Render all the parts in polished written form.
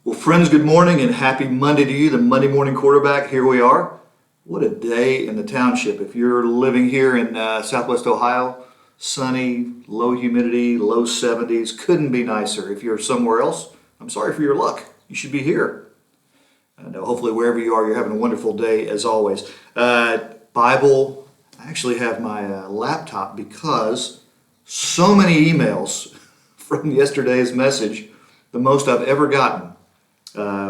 Well, friends, good morning and happy Monday to you, the Monday morning quarterback. Here we are. What a day in the township. If you're living here in Southwest Ohio, sunny, low humidity, low 70s, couldn't be nicer. If you're somewhere else, I'm sorry for your luck. You should be here. I know hopefully wherever you are, you're having a wonderful day as always. Bible, I actually have my laptop because so many emails from yesterday's message, the most I've ever gotten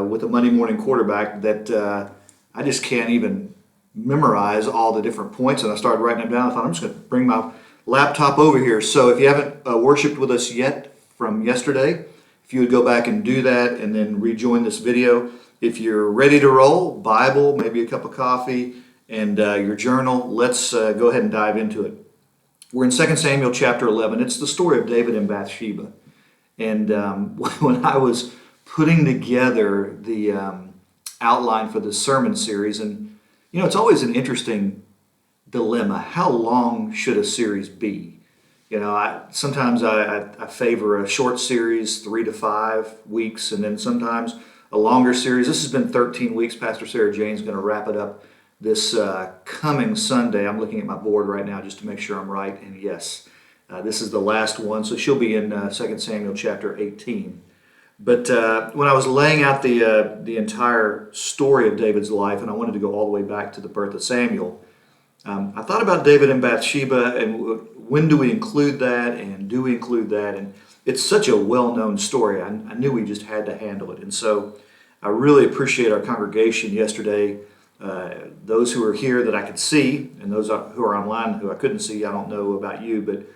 with a Monday morning quarterback, that I just can't even memorize all the different points. And I started writing them down. I thought I'm just going to bring my laptop over here. So if you haven't worshiped with us yet from yesterday, if you would go back and do that and then rejoin this video. If you're ready to roll, Bible, maybe a cup of coffee, and your journal, let's go ahead and dive into it. We're in 2 Samuel chapter 11. It's the story of David and Bathsheba. And when I was putting together the outline for this sermon series, and you know, it's always an interesting dilemma. How long should a series be? You know, sometimes I favor a short series, 3 to 5 weeks, and then sometimes a longer series. This has been 13 weeks. Pastor Sarah Jane's going to wrap it up this coming Sunday. I'm looking at my board right now just to make sure I'm right, and yes, this is the last one. So she'll be in 2 Samuel chapter 18. But when I was laying out the entire story of David's life, and I wanted to go all the way back to the birth of Samuel, I thought about David and Bathsheba, and when do we include that, and do we include that? And it's such a well-known story. I knew we just had to handle it. And so I really appreciate our congregation yesterday, those who are here that I could see, and those who are online who I couldn't see. I don't know about you, but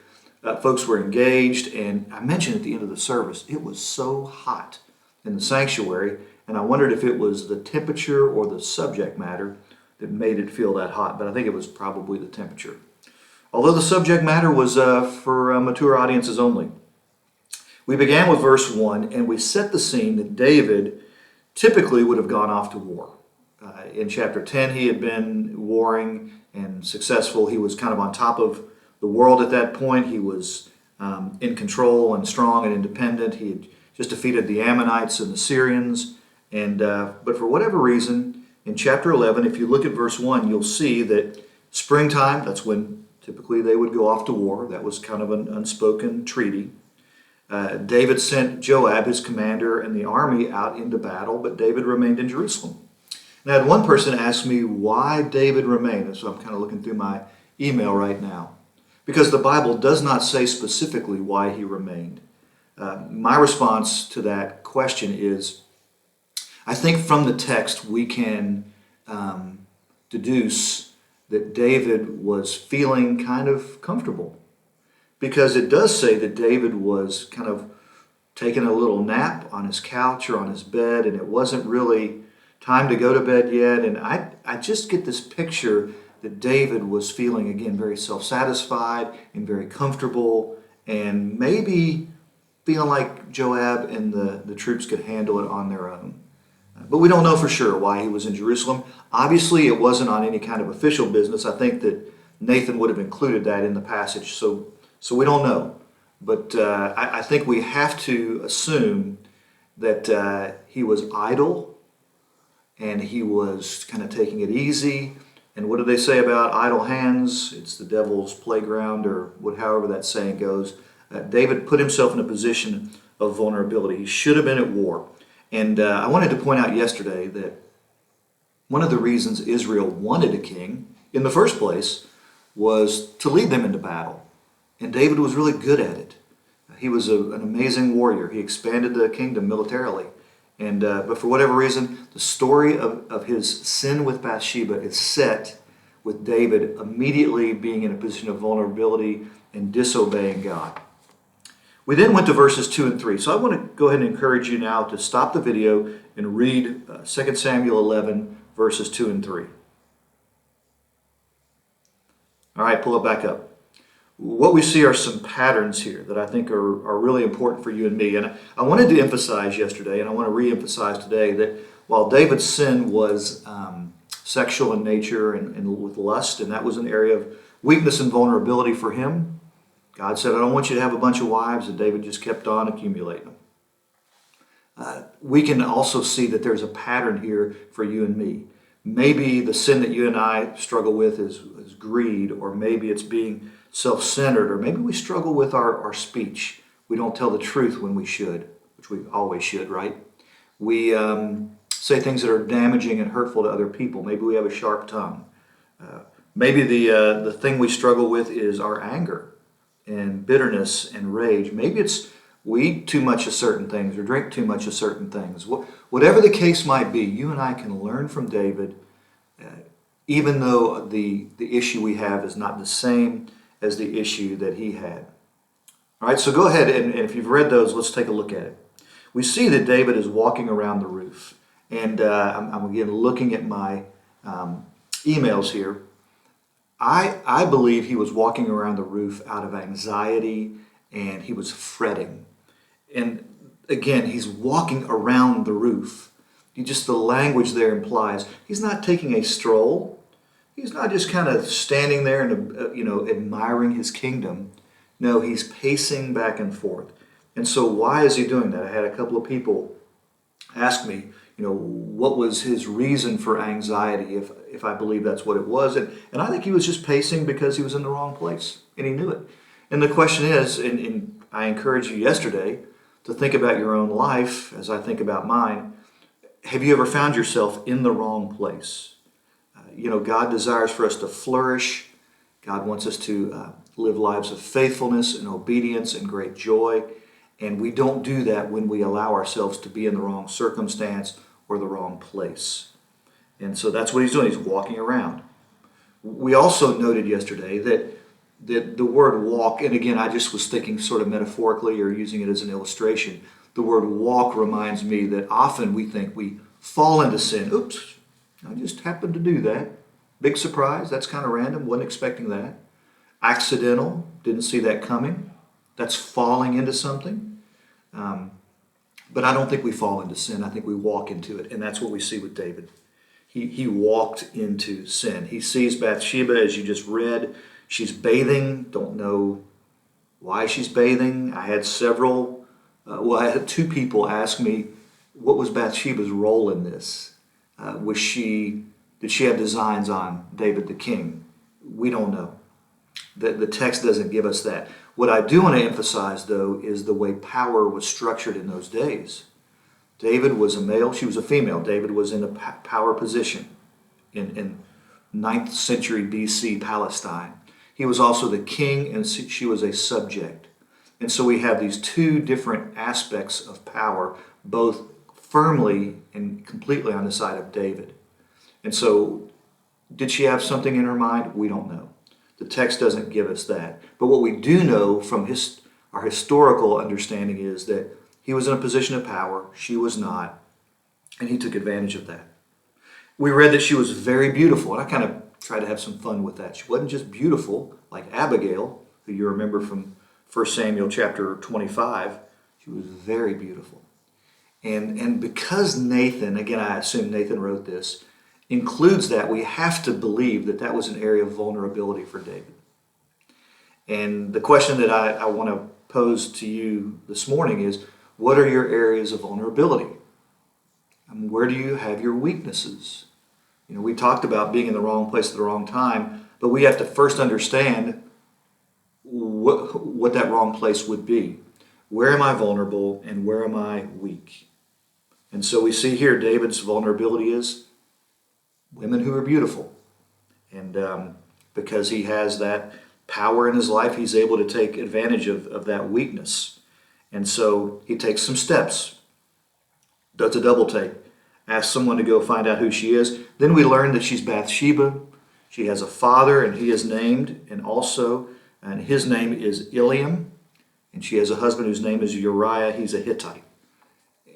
folks were engaged. And I mentioned at the end of the service, it was so hot in the sanctuary, and I wondered if it was the temperature or the subject matter that made it feel that hot, but I think it was probably the temperature. Although the subject matter was for mature audiences only. We began with verse 1, and we set the scene that David typically would have gone off to war. In chapter 10, he had been warring and successful. He was kind of on top of the world at that point. He was in control and strong and independent. He had just defeated the Ammonites and the Syrians. But for whatever reason, in chapter 11, if you look at verse 1, you'll see that springtime, that's when typically they would go off to war. That was kind of an unspoken treaty. David sent Joab, his commander, and the army out into battle, but David remained in Jerusalem. And I had one person ask me why David remained, and so I'm kind of looking through my email right now. Because the Bible does not say specifically why he remained. My response to that question is, I think from the text we can deduce that David was feeling kind of comfortable. Because it does say that David was kind of taking a little nap on his couch or on his bed, and it wasn't really time to go to bed yet. And I just get this picture that David was feeling, again, very self-satisfied and very comfortable, and maybe feeling like Joab and the troops could handle it on their own. But we don't know for sure why he was in Jerusalem. Obviously, it wasn't on any kind of official business. I think that Nathan would have included that in the passage, so we don't know. But I think we have to assume that he was idle and he was kind of taking it easy. And what do they say about idle hands? It's the devil's playground, or however that saying goes. David put himself in a position of vulnerability. He should have been at war. And I wanted to point out yesterday that one of the reasons Israel wanted a king in the first place was to lead them into battle. And David was really good at it. He was an amazing warrior. He expanded the kingdom militarily. But for whatever reason, the story of his sin with Bathsheba is set with David immediately being in a position of vulnerability and disobeying God. We then went to verses 2 and 3. So I want to go ahead and encourage you now to stop the video and read 2 Samuel 11, verses 2 and 3. All right, pull it back up. What we see are some patterns here that I think are really important for you and me. And I wanted to emphasize yesterday, and I want to re-emphasize today, that while David's sin was sexual in nature and with lust, and that was an area of weakness and vulnerability for him, God said, I don't want you to have a bunch of wives, and David just kept on accumulating them. we can also see that there's a pattern here for you and me. Maybe the sin that you and I struggle with is greed, or maybe it's being self-centered, or maybe we struggle with our speech. We don't tell the truth when we should, which we always should, right? We say things that are damaging and hurtful to other people. Maybe we have a sharp tongue. Maybe the thing we struggle with is our anger and bitterness and rage. Maybe it's we eat too much of certain things or drink too much of certain things. Whatever the case might be, you and I can learn from David, even though the issue we have is not the same as the issue that he had. All right, so go ahead, and if you've read those, let's take a look at it. We see that David is walking around the roof. And I'm again looking at my emails here. I believe he was walking around the roof out of anxiety, and he was fretting. And again, he's walking around the roof. Just the language there implies he's not taking a stroll. He's not just kind of standing there and admiring his kingdom. No, he's pacing back and forth. And so why is he doing that? I had a couple of people ask me, what was his reason for anxiety, if I believe that's what it was. And I think he was just pacing because he was in the wrong place, and he knew it. And the question is, and I encouraged you yesterday to think about your own life as I think about mine. Have you ever found yourself in the wrong place? God desires for us to flourish. God wants us to live lives of faithfulness and obedience and great joy. And we don't do that when we allow ourselves to be in the wrong circumstance or the wrong place. And so that's what he's doing. He's walking around. We also noted yesterday that the word walk, and again, I just was thinking sort of metaphorically or using it as an illustration. The word walk reminds me that often we think we fall into sin. Oops, I just happened to do that. Big surprise. That's kind of random. Wasn't expecting that. Accidental. Didn't see that coming. That's falling into something. But I don't think we fall into sin. I think we walk into it. And that's what we see with David. He walked into sin. He sees Bathsheba, as you just read. She's bathing. Don't know why she's bathing. I had I had two people ask me, what was Bathsheba's role in this? Did she have designs on David the king? We don't know. The text doesn't give us that. What I do want to emphasize, though, is the way power was structured in those days. David was a male, she was a female. David was in a power position in 9th century BC Palestine. He was also the king, and she was a subject. And so we have these two different aspects of power, both firmly and completely on the side of David. And so, did she have something in her mind? We don't know. The text doesn't give us that. But what we do know from our historical understanding is that he was in a position of power, she was not, and he took advantage of that. We read that she was very beautiful, and I kind of tried to have some fun with that. She wasn't just beautiful like Abigail, who you remember from 1 Samuel chapter 25. She was very beautiful. And because Nathan, again I assume Nathan wrote this, includes that, we have to believe that that was an area of vulnerability for David. And the question that I want to pose to you this morning is, what are your areas of vulnerability? And where do you have your weaknesses? We talked about being in the wrong place at the wrong time, but we have to first understand what that wrong place would be. Where am I vulnerable and where am I weak? And so we see here David's vulnerability is women who are beautiful. And because he has that power in his life, he's able to take advantage of that weakness. And so he takes some steps, does a double take, asks someone to go find out who she is. Then we learn that she's Bathsheba. She has a father, and he is named, and his name is Eliam. And she has a husband whose name is Uriah. He's a Hittite.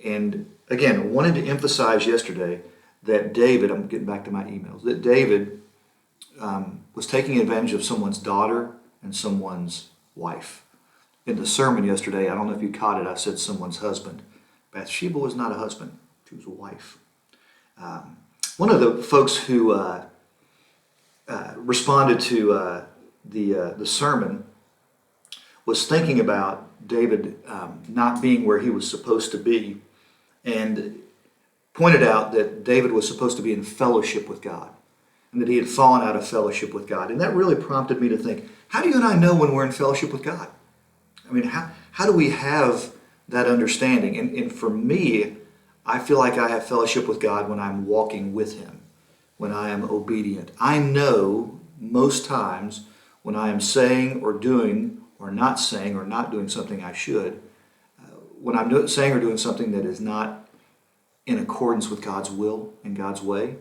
And again, I wanted to emphasize yesterday that David, I'm getting back to my emails, that David was taking advantage of someone's daughter and someone's wife. In the sermon yesterday, I don't know if you caught it, I said someone's husband. Bathsheba was not a husband, she was a wife. One of the folks who responded to the sermon was thinking about David not being where he was supposed to be. and pointed out that David was supposed to be in fellowship with God and that he had fallen out of fellowship with God. And that really prompted me to think, how do you and I know when we're in fellowship with God? I mean, how do we have that understanding? And for me, I feel like I have fellowship with God when I'm walking with Him, when I am obedient. I know most times when I am saying or doing or not saying or not doing something I should, when I'm saying or doing something that is not in accordance with God's will and God's way.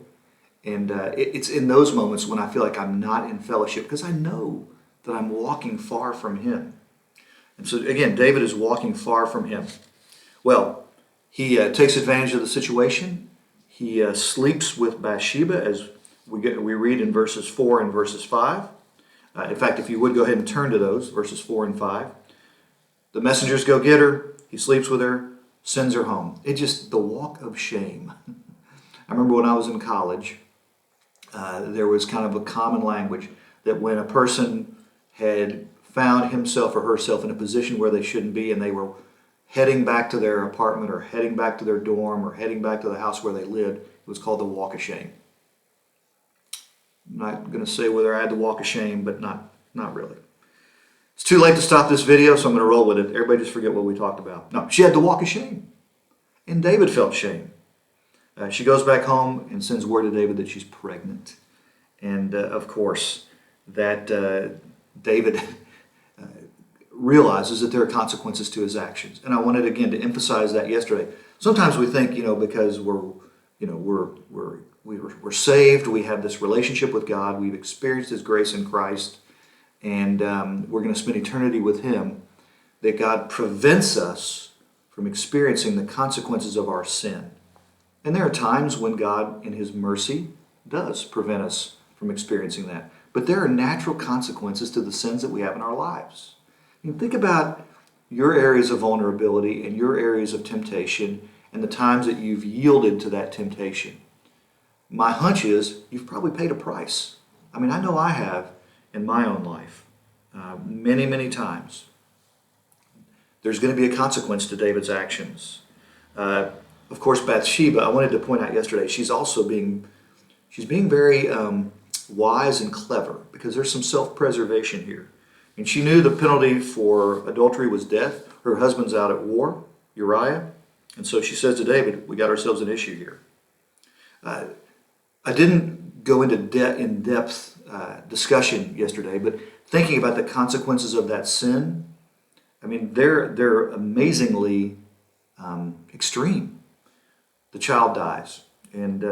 And it's in those moments when I feel like I'm not in fellowship because I know that I'm walking far from Him. And so again, David is walking far from Him. Well, he takes advantage of the situation. He sleeps with Bathsheba, as we read in verses 4 and verses 5. In fact, if you would go ahead and turn to those, verses 4 and 5. The messengers go get her. He sleeps with her, sends her home. It's just the walk of shame. I remember when I was in college, there was kind of a common language that when a person had found himself or herself in a position where they shouldn't be and they were heading back to their apartment or heading back to their dorm or heading back to the house where they lived, it was called the walk of shame. I'm not going to say whether I had the walk of shame, but not really. It's too late to stop this video, so I'm going to roll with it. Everybody just forget what we talked about. No, she had the walk of shame. And David felt shame. She goes back home and sends word to David that she's pregnant. And of course, that David realizes that there are consequences to his actions. And I wanted again to emphasize that yesterday. Sometimes we think, because we're saved, we have this relationship with God, we've experienced His grace in Christ, and we're going to spend eternity with Him, that God prevents us from experiencing the consequences of our sin. And there are times when God, in His mercy, does prevent us from experiencing that. But there are natural consequences to the sins that we have in our lives. Think about your areas of vulnerability and your areas of temptation and the times that you've yielded to that temptation. My hunch is you've probably paid a price. I mean, I know I have in my own life many, many times. There's going to be a consequence to David's actions. Of course, Bathsheba, I wanted to point out yesterday, she's being very wise and clever because there's some self-preservation here. And she knew the penalty for adultery was death. Her husband's out at war, Uriah. And so she says to David, we got ourselves an issue here. I didn't go into in-depth discussion yesterday, but thinking about the consequences of that sin, I mean, they're amazingly extreme. The child dies. And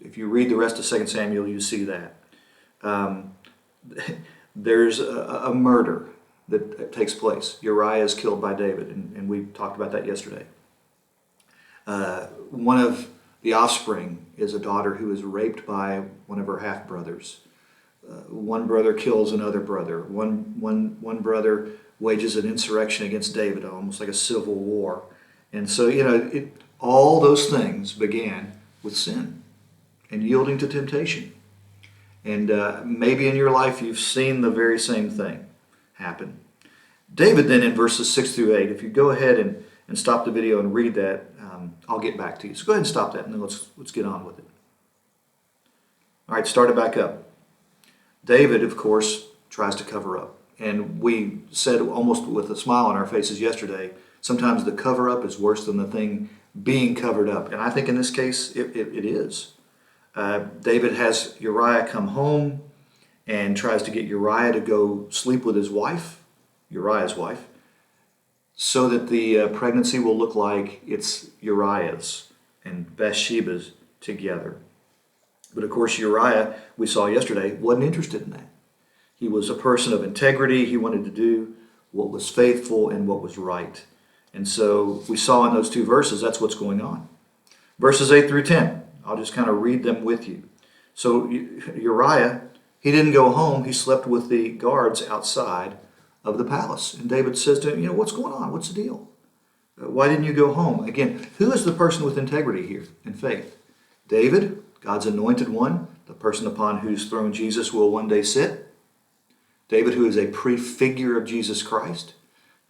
if you read the rest of 2 Samuel, you see that. There's a murder that takes place. Uriah is killed by David, and we talked about that yesterday. One of the offspring is a daughter who is raped by one of her half-brothers. One brother kills another brother. One brother wages an insurrection against David, almost like a civil war. And so, all those things began with sin and yielding to temptation. And maybe in your life you've seen the very same thing happen. David then in verses 6 through 8, if you go ahead and stop the video and read that, I'll get back to you. So go ahead and stop that and then let's get on with it. All right, start it back up. David, of course, tries to cover up. And we said almost with a smile on our faces yesterday, sometimes the cover up is worse than the thing being covered up. And I think in this case it is. David has Uriah come home and tries to get Uriah to go sleep with his wife, Uriah's wife, so that the pregnancy will look like it's Uriah's and Bathsheba's together. But of course Uriah, we saw yesterday, wasn't interested in that. He was a person of integrity. He wanted to do what was faithful and what was right. And so we saw in those two verses, that's what's going on. Verses 8 through 10. I'll just kind of read them with you. So Uriah, he didn't go home. He slept with the guards outside of the palace. And David says to him, what's going on? What's the deal? Why didn't you go home? Again, who is the person with integrity here in faith? David, God's anointed one, the person upon whose throne Jesus will one day sit. David, who is a prefigure of Jesus Christ,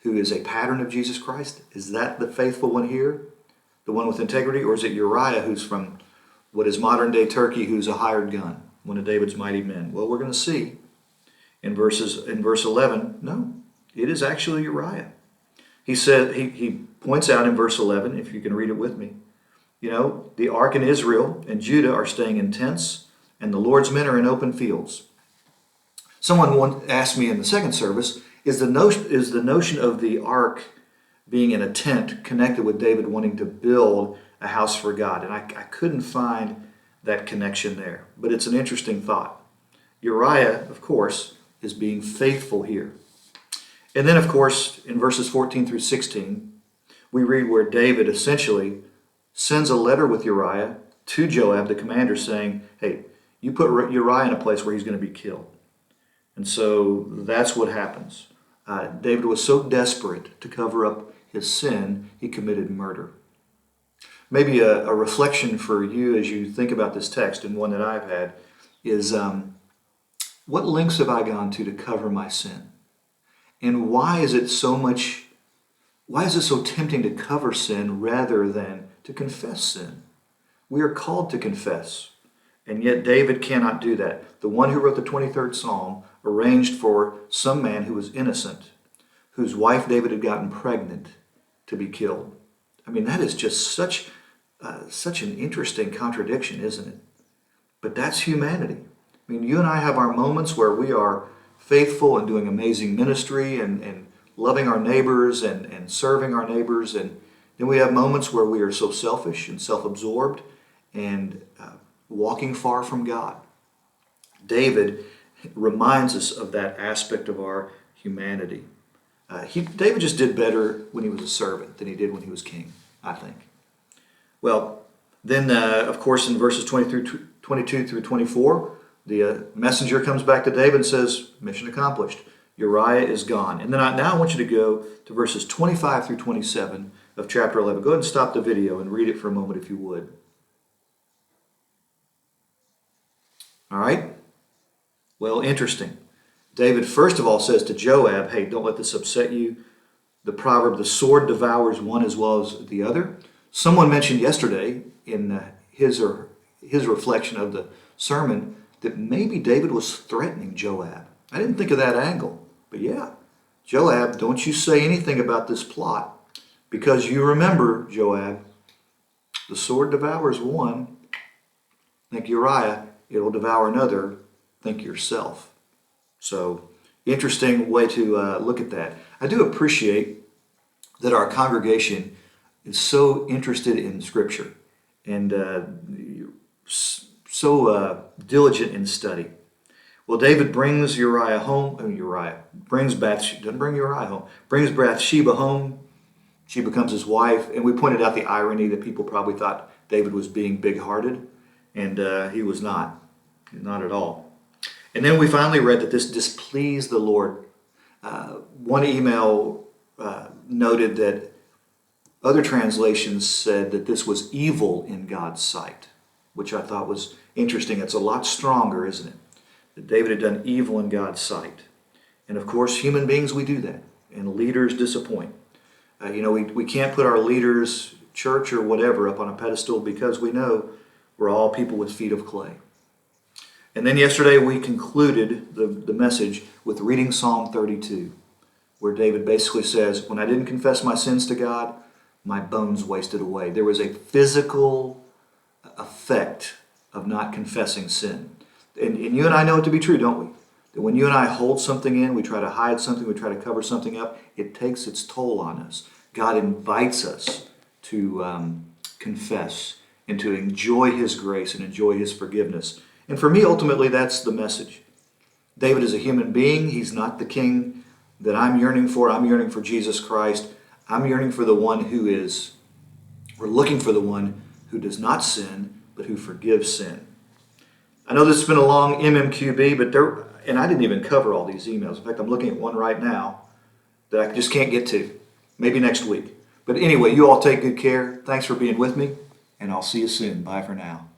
who is a pattern of Jesus Christ. Is that the faithful one here? the one with integrity, or is it Uriah who's from what is modern day Turkey, who's a hired gun, one of David's mighty men? Well, we're going to see in verse 11. No, it is actually Uriah. He said he points out in verse 11, if you can read it with me. You know, the ark in Israel and Judah are staying in tents, and the Lord's men are in open fields. Someone asked me in the second service, is the notion of the ark being in a tent connected with David wanting to build a house for God? And I couldn't find that connection there, but it's an interesting thought. Uriah, of course, is being faithful here. And then, of course, in verses 14 through 16, we read where David essentially sends a letter with Uriah to Joab, the commander, saying, hey, you put Uriah in a place where he's going to be killed. And so that's what happens. David was so desperate to cover up his sin, he committed murder. Maybe a reflection for you as you think about this text, and one that I've had, is what lengths have I gone to cover my sin? And why is it so tempting to cover sin rather than to confess sin? We are called to confess, and yet David cannot do that. The one who wrote the 23rd Psalm arranged for some man who was innocent, whose wife David had gotten pregnant, to be killed. I mean, that is just such an interesting contradiction, isn't it? But that's humanity. I mean, you and I have our moments where we are faithful and doing amazing ministry and loving our neighbors and serving our neighbors. And then we have moments where we are so selfish and self-absorbed and walking far from God. David reminds us of that aspect of our humanity. David just did better when he was a servant than he did when he was king, I think. Well, then, of course, in verses 22 through 24, the messenger comes back to David and says, mission accomplished. Uriah is gone. And then now I want you to go to verses 25 through 27 of chapter 11. Go ahead and stop the video and read it for a moment if you would. All right? Well, interesting. David, first of all, says to Joab, hey, don't let this upset you. The proverb, the sword devours one as well as the other. Someone mentioned yesterday in his reflection of the sermon that maybe David was threatening Joab. I didn't think of that angle. But yeah, Joab, don't you say anything about this plot, because you remember, Joab, the sword devours one. Think Uriah, it'll devour another. Think yourself. So, interesting way to look at that. I do appreciate that our congregation is so interested in Scripture and so diligent in study. Well, David brings Uriah home. Brings Bathsheba home. She becomes his wife, and we pointed out the irony that people probably thought David was being big-hearted, and he was not at all. And then we finally read that this displeased the Lord. One email noted that other translations said that this was evil in God's sight, which I thought was interesting. It's a lot stronger, isn't it? That David had done evil in God's sight. And of course, human beings, we do that. And leaders disappoint. We can't put our leaders, church or whatever, up on a pedestal because we know we're all people with feet of clay. And then yesterday we concluded the message with reading Psalm 32, where David basically says, when I didn't confess my sins to God, my bones wasted away. There was a physical effect of not confessing sin. And you and I know it to be true, don't we? That when you and I hold something in, we try to hide something, we try to cover something up, it takes its toll on us. God invites us to confess and to enjoy His grace and enjoy His forgiveness. And for me, ultimately, that's the message. David is a human being. He's not the king that I'm yearning for. I'm yearning for Jesus Christ. I'm yearning for the one we're looking for the one who does not sin, but who forgives sin. I know this has been a long MMQB, and I didn't even cover all these emails. In fact, I'm looking at one right now that I just can't get to. Maybe next week. But anyway, you all take good care. Thanks for being with me, and I'll see you soon. Bye for now.